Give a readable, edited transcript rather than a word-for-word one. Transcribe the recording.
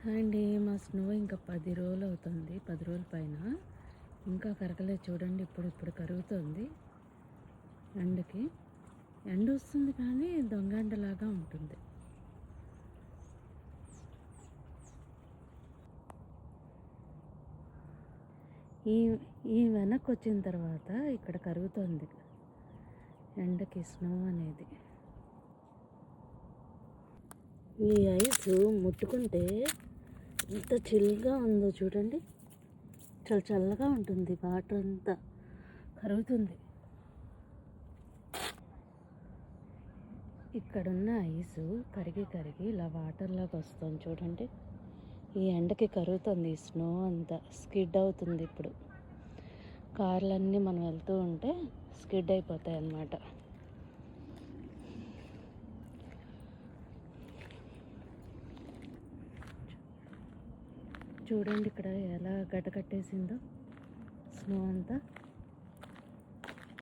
Hi అండి. మా snow ఇంకా 10 రోజులు అవుతుంది, 10 రోజుల పైన. ఇంకా కరగలేదు చూడండి. ఇప్పుడు కరుగుతుంది. ఎండకి ఎండ వస్తుంది కానీ దొంగ ఎండలాగా ఉంటుంది. ఈ ఈ వెనక్కి వచ్చిన తర్వాత ఇక్కడ కరుగుతుంది ఎండకి స్నో అనేది. ఈ ఐస్ ముట్టుకుంటే ఎంత చిల్గా ఉందో చూడండి. చాలా చల్లగా ఉంటుంది. వాటర్ అంతా కరుగుతుంది. ఇక్కడున్న ఐసు కరిగి ఇలా వాటర్లాగా వస్తుంది చూడండి. ఈ ఎండకి కరుగుతుంది. ఈ స్నో అంతా స్కిడ్ అవుతుంది. ఇప్పుడు కార్లన్నీ మనం వెళ్తూ ఉంటే స్కిడ్ అయిపోతాయి అన్నమాట. చూడండి ఇక్కడ ఎలా గడ్డ కట్టేసిందో స్నో అంతా.